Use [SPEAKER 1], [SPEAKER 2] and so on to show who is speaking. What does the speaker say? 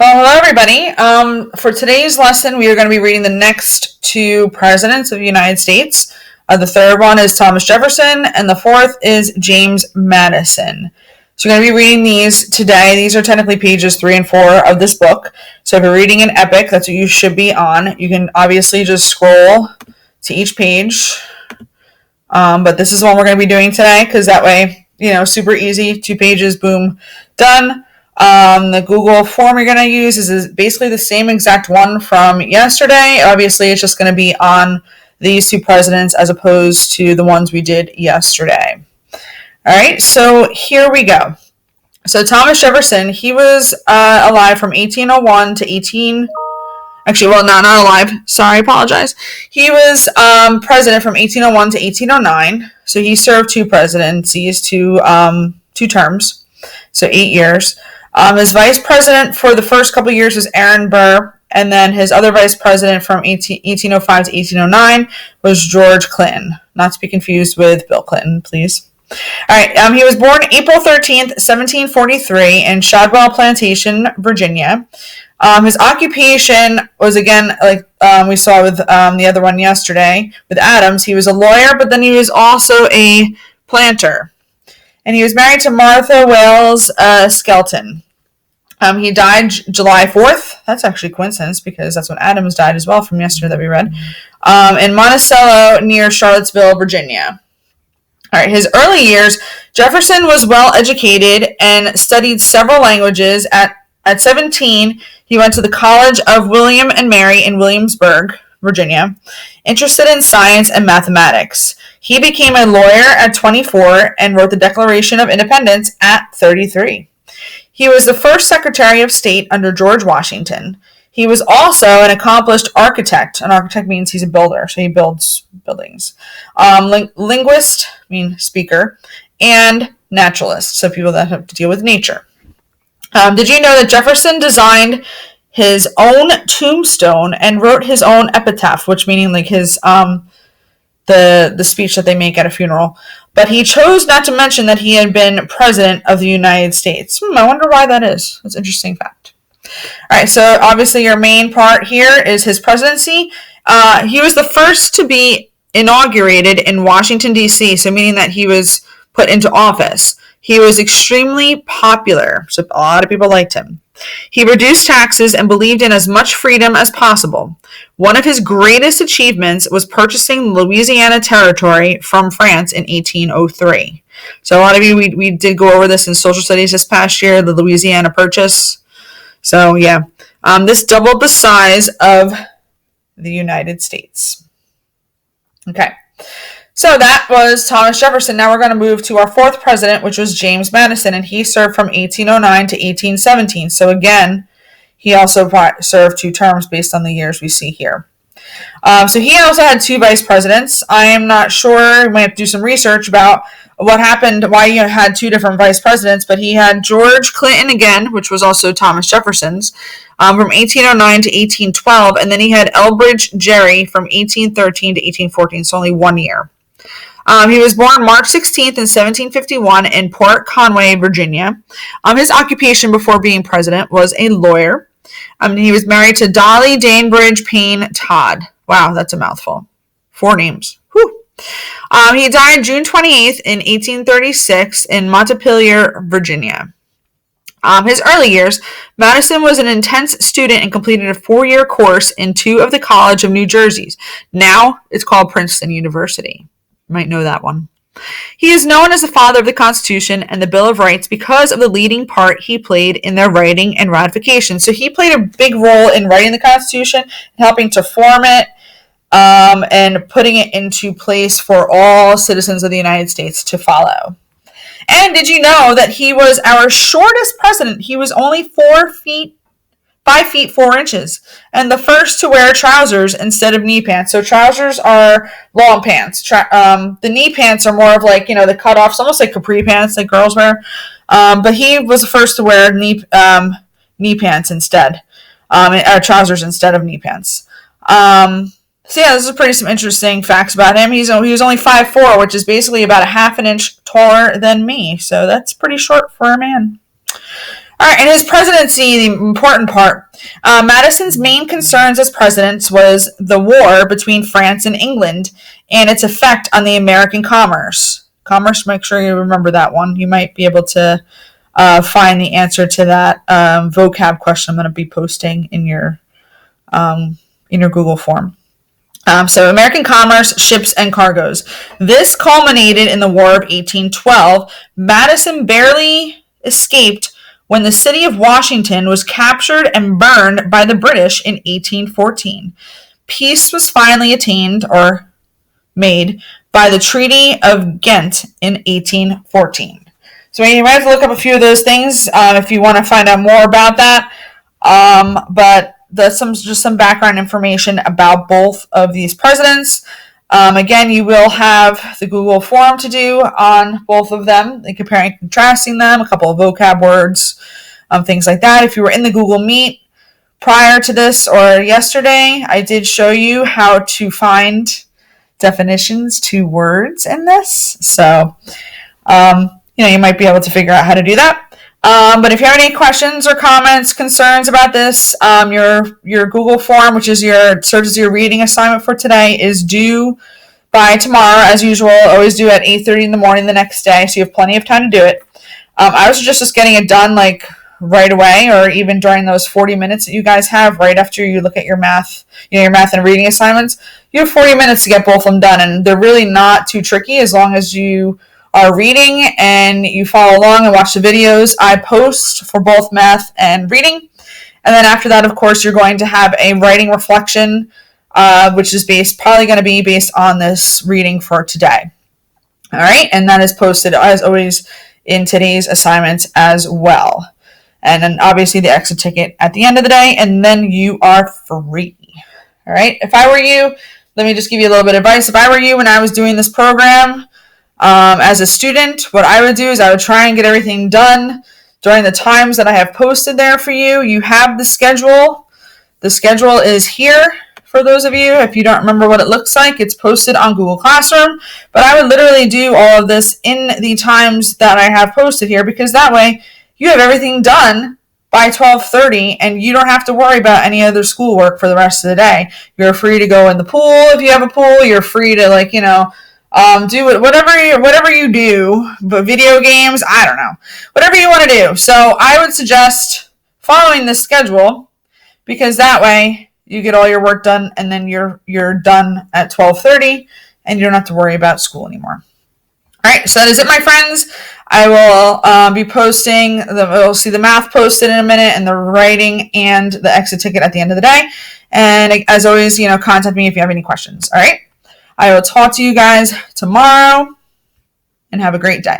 [SPEAKER 1] Well, hello everybody. For today's lesson, we are going to be reading the next two presidents of the United States. The third one is Thomas Jefferson, and the fourth is James Madison. So we're going to be reading these today. These are technically pages 3 and 4 of this book. So if you're reading an epic, that's what you should be on. You can obviously just scroll to each page. But this is what we're going to be doing today, because that way, super easy. 2 pages, boom, done. The Google form you're going to use is basically the same exact one from yesterday. Obviously, it's just going to be on these 2 presidents as opposed to the ones we did yesterday. All right, so here we go. So Thomas Jefferson, he was alive from 1801 to not alive. Sorry, apologize. He was president from 1801 to 1809. So he served 2 presidencies, 2 terms, so 8 years. His vice president for the first couple of years was Aaron Burr, and then his other vice president from 1805 to 1809 was George Clinton. Not to be confused with Bill Clinton, please. All right, he was born April 13th, 1743 in Shadwell Plantation, Virginia. His occupation was, again, like we saw with the other one yesterday, with Adams. He was a lawyer, but then he was also a planter. And he was married to Martha Wales Skelton. He died July 4th. That's actually a coincidence because that's when Adams died as well from yesterday that we read. In Monticello near Charlottesville, Virginia. All right, his early years, Jefferson was well educated and studied several languages. At 17, he went to the College of William and Mary in Williamsburg, Virginia, interested in science and mathematics. He became a lawyer at 24 and wrote the Declaration of Independence at 33. He was the first Secretary of State under George Washington. He was also an accomplished architect. An architect means he's a builder, so he builds buildings. Linguist, speaker, and naturalist, so people that have to deal with nature. Did you know that Jefferson designed his own tombstone and wrote his own epitaph, which meaning like his the speech that they make at a funeral? But he chose not to mention that he had been president of the United States. I wonder why that is. That's an interesting fact. All right, so obviously your main part here is his presidency. He was the first to be inaugurated in Washington, D.C., so meaning that he was put into office. He was extremely popular, so a lot of people liked him. He reduced taxes and believed in as much freedom as possible. One of his greatest achievements was purchasing Louisiana Territory from France in 1803. So a lot of you, we did go over this in social studies this past year, the Louisiana Purchase. So yeah, this doubled the size of the United States. Okay. So that was Thomas Jefferson. Now we're going to move to our 4th president, which was James Madison, and he served from 1809 to 1817. So again, he also served 2 terms based on the years we see here. So he also had 2 vice presidents. I am not sure. We might have to do some research about what happened, why he had 2 different vice presidents, but he had George Clinton again, which was also Thomas Jefferson's, from 1809 to 1812, and then he had Elbridge Gerry from 1813 to 1814, so only 1 year. He was born March 16th in 1751 in Port Conway, Virginia. His occupation before being president was a lawyer. He was married to Dolly Danebridge Payne Todd. Wow, that's a mouthful. 4 names. Whew. He died June 28th in 1836 in Montpelier, Virginia. His early years, Madison was an intense student and completed a 4-year course in 2 of the College of New Jersey's. Now it's called Princeton University. You might know that one. He is known as the father of the Constitution and the Bill of Rights because of the leading part he played in their writing and ratification. So he played a big role in writing the Constitution, helping to form it, and putting it into place for all citizens of the United States to follow. And did you know that he was our shortest president? He was only 5 feet 4 inches, and the first to wear trousers instead of knee pants. So trousers are long pants. The knee pants are more of like, the cutoffs, almost like capri pants like girls wear. But he was the first to wear knee pants instead, trousers instead of knee pants. So yeah, this is some interesting facts about him. He was only 5'4", which is basically about a half an inch taller than me. So that's pretty short for a man. All right, and his presidency, the important part. Madison's main concerns as president was the war between France and England and its effect on the American commerce. Make sure you remember that one. You might be able to find the answer to that vocab question I'm going to be posting in your Google form. So American commerce, ships, and cargoes. This culminated in the War of 1812. Madison barely escaped when the city of Washington was captured and burned by the British in 1814. Peace was finally attained or made by the Treaty of Ghent in 1814. So you might have to look up a few of those things if you want to find out more about that. But that's just some background information about both of these presidents. Again, you will have the Google form to do on both of them, like comparing and contrasting them, a couple of vocab words, things like that. If you were in the Google Meet prior to this or yesterday, I did show you how to find definitions to words in this. So, you might be able to figure out how to do that. But if you have any questions or comments, concerns about this, your Google form, which is serves as your reading assignment for today, is due by tomorrow, as usual. Always due at 8:30 in the morning the next day, so you have plenty of time to do it. I was just getting it done like right away, or even during those 40 minutes that you guys have right after you look at your math, your math and reading assignments. You have 40 minutes to get both of them done, and they're really not too tricky as long as you are reading and you follow along and watch the videos I post for both math and reading. And then after that, of course, you're going to have a writing reflection, which is probably going to be based on this reading for today. All right, and that is posted as always in today's assignments as well. And then obviously the exit ticket at the end of the day, and then you are free. All right, if I were you, let me just give you a little bit of advice. If I were you when I was doing this program, as a student, what I would do is I would try and get everything done during the times that I have posted there for you. You have the schedule. The schedule is here for those of you. If you don't remember what it looks like, it's posted on Google Classroom. But I would literally do all of this in the times that I have posted here, because that way you have everything done by 12:30 and you don't have to worry about any other schoolwork for the rest of the day. You're free to go in the pool if you have a pool. You're free to do it, whatever you do, but video games, I don't know, whatever you want to do. So I would suggest following this schedule, because that way you get all your work done and then you're done at 12:30 and you don't have to worry about school anymore. All right, so that is it, my friends. I will be posting, we'll see the math posted in a minute, and the writing and the exit ticket at the end of the day. And as always, contact me if you have any questions. All right. I will talk to you guys tomorrow, and have a great day.